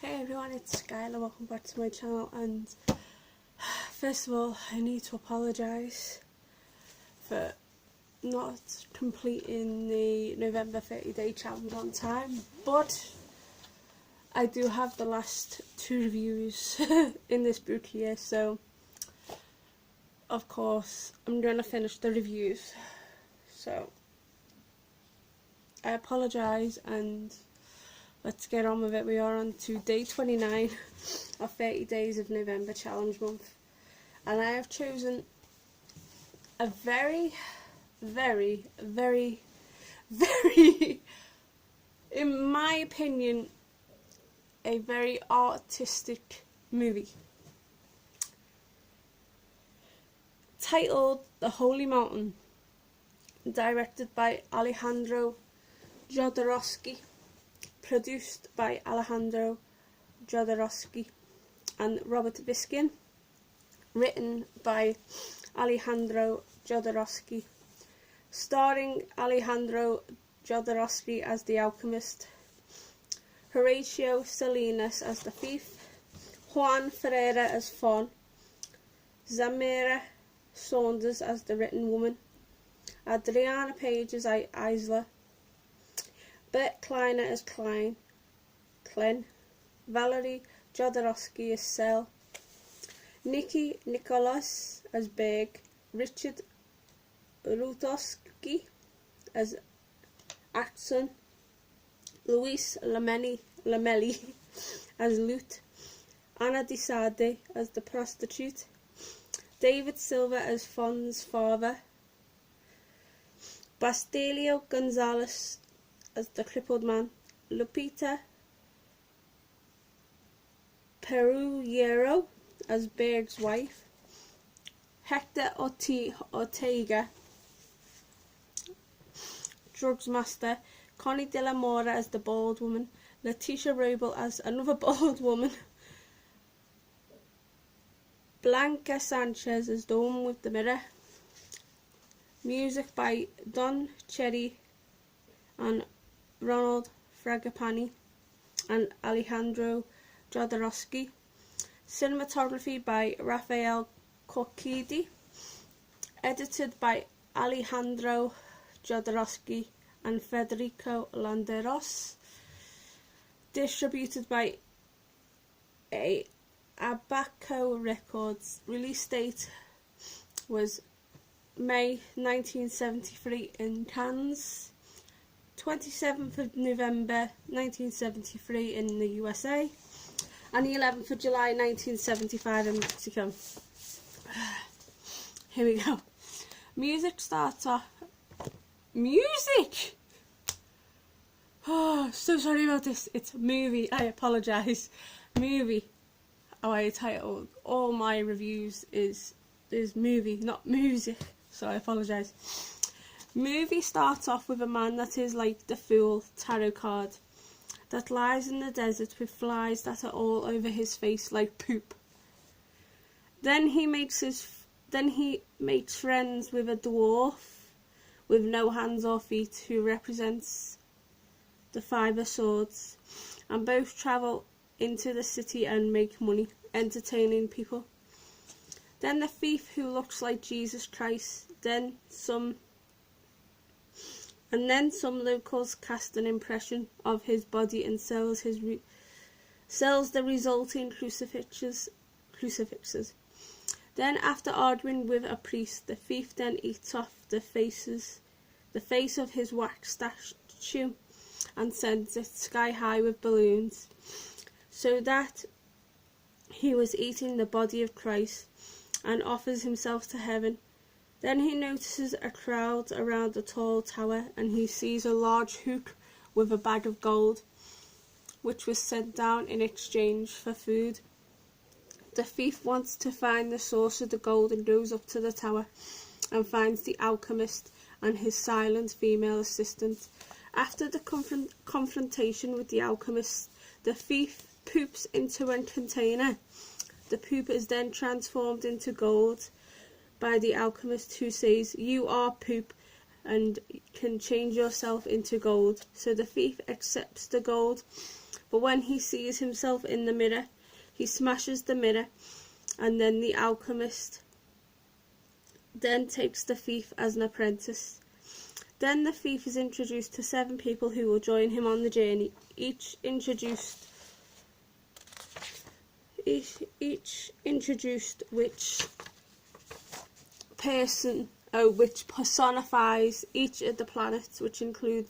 Hey everyone, it's Skylar, welcome back to my channel, and first of all I need to apologise for not completing the November 30-day challenge on time, but I do have the last 2 reviews in this book here, so of course I'm going to finish the reviews. So I apologise and let's get on with it. We are on to day 29 of 30 days of November challenge month, and I have chosen a very, in my opinion, a very artistic movie titled The Holy Mountain, directed by Alejandro Jodorowsky, produced by Alejandro Jodorowsky and Robert Viskin, written by Alejandro Jodorowsky, starring Alejandro Jodorowsky as the alchemist, Horatio Salinas as the thief, Juan Ferreira as Fawn, Zamira Saunders as the written woman, Adriana Page as Isla, Bert Kleiner as Clen, Valerie Jodorowsky as Cell, Nikki Nicholas as Berg, Richard Rutowski as Axon, Luis Lamelli as Lute, Anna DeSade as the prostitute, David Silva as Fon's father, Bastilio Gonzalez as the crippled man, Lupita Peruyero as Berg's wife, Hector Ortega, drugs master, Connie de la Mora as the bald woman, Letitia Robel as another bald woman, Blanca Sanchez as the woman with the mirror. Music by Don Cherry and Ronald Fragapani and Alejandro Jodorowsky. Cinematography by Rafael Corchidi. Edited by Alejandro Jodorowsky and Federico Landeros. Distributed by Abaco Records. Release date was May 1973 in Cannes, 27th of November 1973 in the USA, and the 11th of July 1975 in Mexico. Here we go. Music starts off. Music! Oh, so sorry about this. It's movie. I apologise. Movie. How I titled all my reviews is movie, not music. So I apologise. Movie starts off with a man that is like the Fool tarot card that lies in the desert with flies that are all over his face like poop. Then he makes friends with a dwarf with no hands or feet who represents the 5 of Swords, and both travel into the city and make money entertaining people. Then the thief who looks like Jesus Christ, then some locals cast an impression of his body and sells the resulting crucifixes. Then, after arguing with a priest, the thief then eats off the face of his wax statue and sends it sky high with balloons, so that he was eating the body of Christ, and offers himself to heaven. Then he notices a crowd around a tall tower, and he sees a large hook with a bag of gold, which was sent down in exchange for food. The thief wants to find the source of the gold and goes up to the tower and finds the alchemist and his silent female assistant. After the confrontation with the alchemist, the thief poops into a container. The poop is then transformed into gold by the alchemist, who says, "You are poop and can change yourself into gold." So the thief accepts the gold, But when he sees himself in the mirror, he smashes the mirror, and then the alchemist then takes the thief as an apprentice. Then the thief is introduced to 7 people who will join him on the journey, each introduced which which personifies each of the planets, which include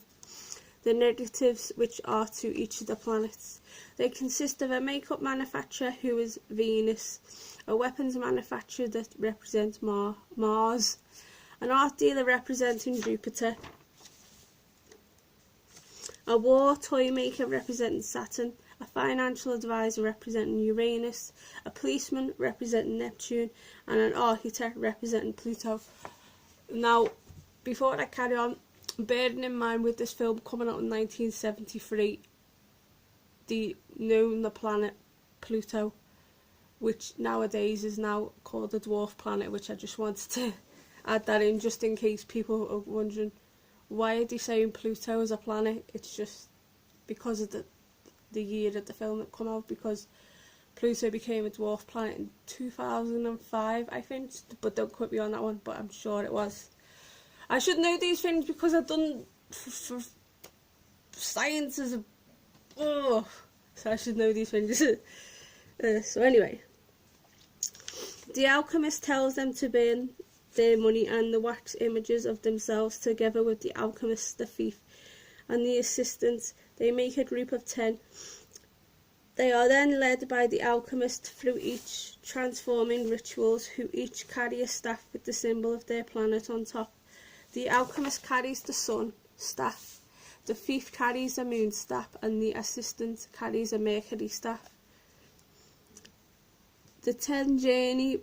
the negatives which are to each of the planets. They consist of a makeup manufacturer, who is Venus, a weapons manufacturer that represents Mars, an art dealer representing Jupiter, a war toy maker representing Saturn, a financial advisor representing Uranus, a policeman representing Neptune, and an architect representing Pluto. Now, before I carry on, bearing in mind with this film coming out in 1973, the planet Pluto, which nowadays is now called the dwarf planet, which I just wanted to add that in just in case people are wondering why are they saying Pluto is a planet. It's just because of the year that the film had come out, because Pluto became a dwarf planet in 2005, I think, but don't quote me on that one, but I'm sure it was. I should know these things because I've done for science as a... Oh, so I should know these things. So anyway, the alchemist tells them to burn their money and the wax images of themselves together with the alchemist, the thief, and the assistant. They make a group of 10. They are then led by the alchemist through each transforming rituals, who each carry a staff with the symbol of their planet on top. The alchemist carries the sun staff, the thief carries a moon staff, and the assistant carries a Mercury staff. The 10 journey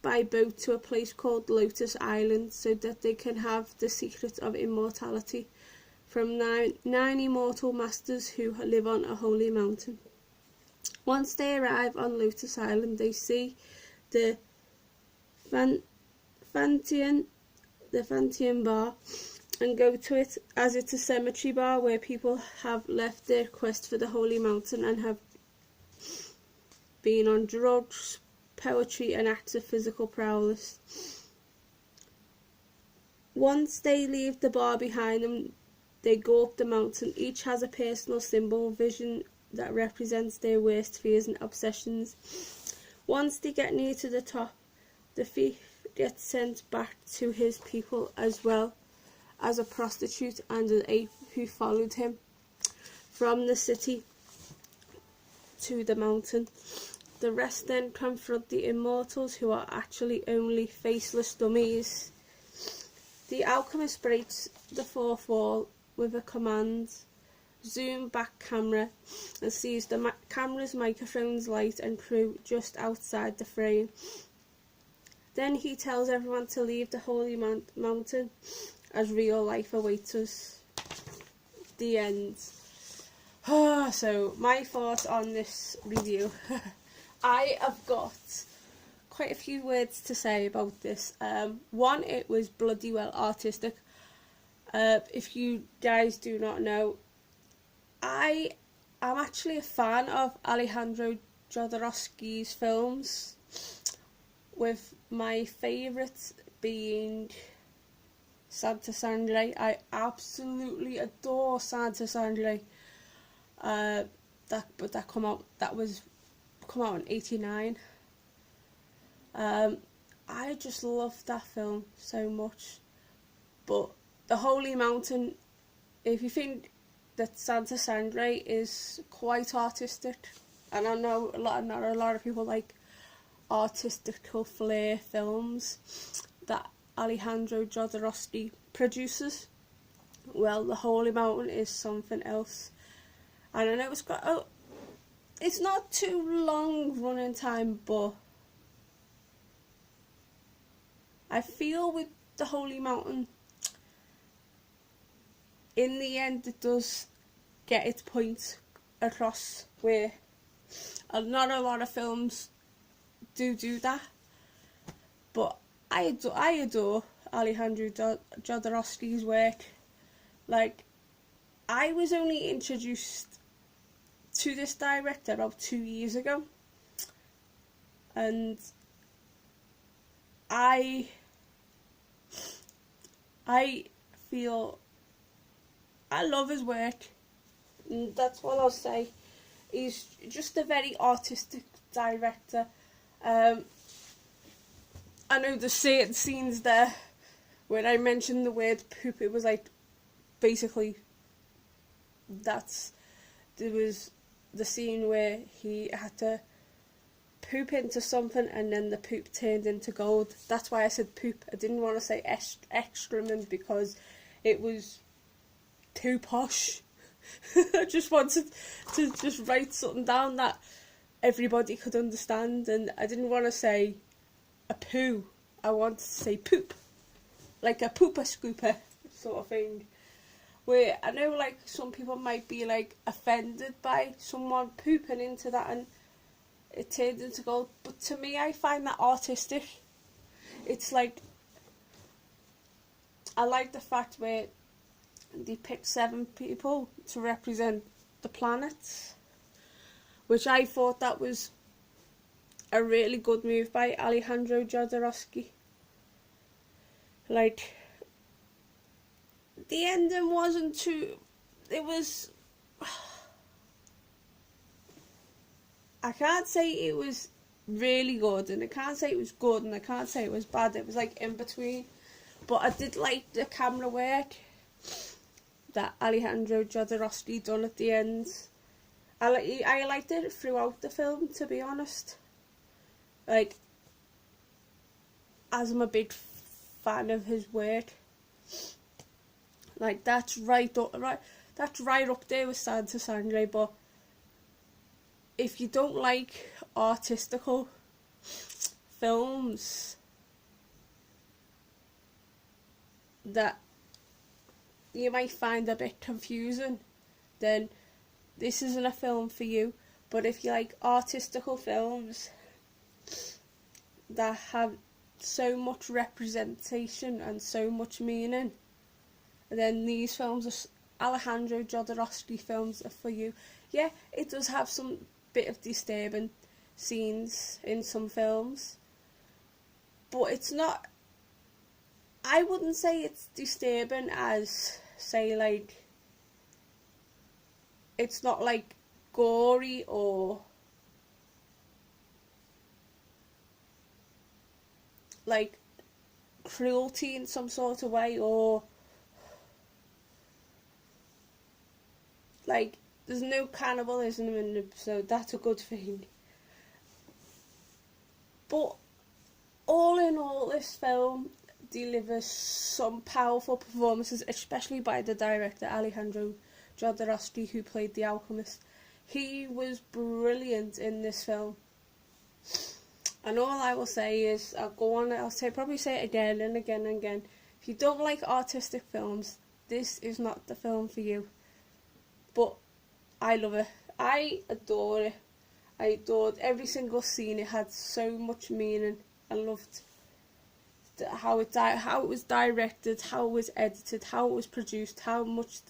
by boat to a place called Lotus Island so that they can have the secret of immortality from nine immortal masters who live on a holy mountain. Once they arrive on Lotus Island, they see the Fantian bar and go to it, as it's a cemetery bar where people have left their quest for the holy mountain and have been on drugs, poetry and acts of physical prowess. Once they leave the bar behind them, they go up the mountain. Each has a personal symbol vision that represents their worst fears and obsessions. Once they get near to the top, the thief gets sent back to his people, as well as a prostitute and an ape who followed him from the city to the mountain. The rest then confront the immortals, who are actually only faceless dummies. The alchemist breaks the fourth wall with a command zoom back camera and sees the camera's microphones, light and crew just outside the frame. Then he tells everyone to leave the holy mountain as real life awaits us. The end. So my thoughts on this review. I have got quite a few words to say about this. One, it was bloody well artistic. If you guys do not know, I am actually a fan of Alejandro Jodorowsky's films, with my favourite being Santa Sangre. I absolutely adore Santa Sangre. That was come out in '89. I just love that film so much. But the Holy Mountain, if you think that Santa Sangre is quite artistic, and I know not a lot of people like artistical flair films that Alejandro Jodorowsky produces, well, the Holy Mountain is something else. And I know it's not too long running time, but I feel with the Holy Mountain, in the end it does get its point across, where not a lot of films do that. But I adore Alejandro Jodorowsky's work. Like, I was only introduced to this director about 2 years ago, and I feel I love his work, and that's what I'll say. He's just a very artistic director. I know there's certain scenes there when I mentioned the word poop, it was like basically there was the scene where he had to poop into something and then the poop turned into gold. That's why I said poop. I didn't want to say excrement because it was too posh. I just wanted to just write something down that everybody could understand, and I didn't want to say a poo. I wanted to say poop, like a pooper scooper sort of thing. Where I know like some people might be like offended by someone pooping into that and it turned into gold, but to me I find that artistic. It's like, I like the fact where they picked 7 people to represent the planets, which I thought that was a really good move by Alejandro Jodorowsky. Like, the ending wasn't too, it was, I can't say it was really good, and I can't say it was good, and I can't say it was bad. It was like in between. But I did like the camera work that Alejandro Jodorowsky done at the end. I liked it throughout the film, to be honest. Like, as I'm a big fan of his work, like that's right up there with Santa Sangre. But if you don't like artistical films that you might find a bit confusing, then this isn't a film for you. But if you like artistical films that have so much representation and so much meaning, then these films, Alejandro Jodorowsky films, are for you. Yeah, it does have some bit of disturbing scenes in some films, but it's not, I wouldn't say it's disturbing as, say, like, it's not like gory or like cruelty in some sort of way, or like there's no cannibalism in it, so that's a good thing. But all in all, this film delivers some powerful performances, especially by the director Alejandro Jodorowsky, who played the alchemist. He was brilliant in this film. And all I will say is, probably say it again and again and again. If you don't like artistic films, this is not the film for you. But I love it. I adore it. I adored every single scene. It had so much meaning. I loved how it was directed, how it was edited, how it was produced, how much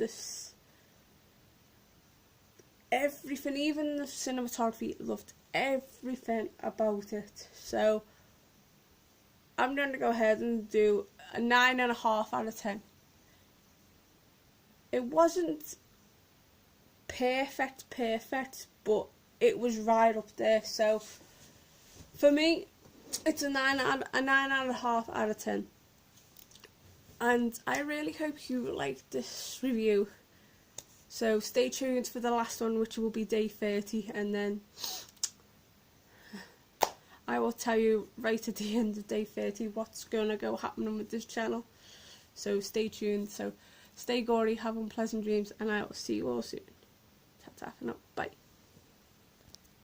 everything, even the cinematography, loved everything about it. So I'm going to go ahead and do a 9.5 out of 10. It wasn't perfect, but it was right up there. So for me, it's a 9.5 out of 10. And I really hope you liked this review. So stay tuned for the last one, which will be day 30, and then I will tell you right at the end of day 30 what's going to go happening with this channel. So stay tuned. So stay gory, have unpleasant dreams, and I will see you all soon. Ta-ta for now. Bye.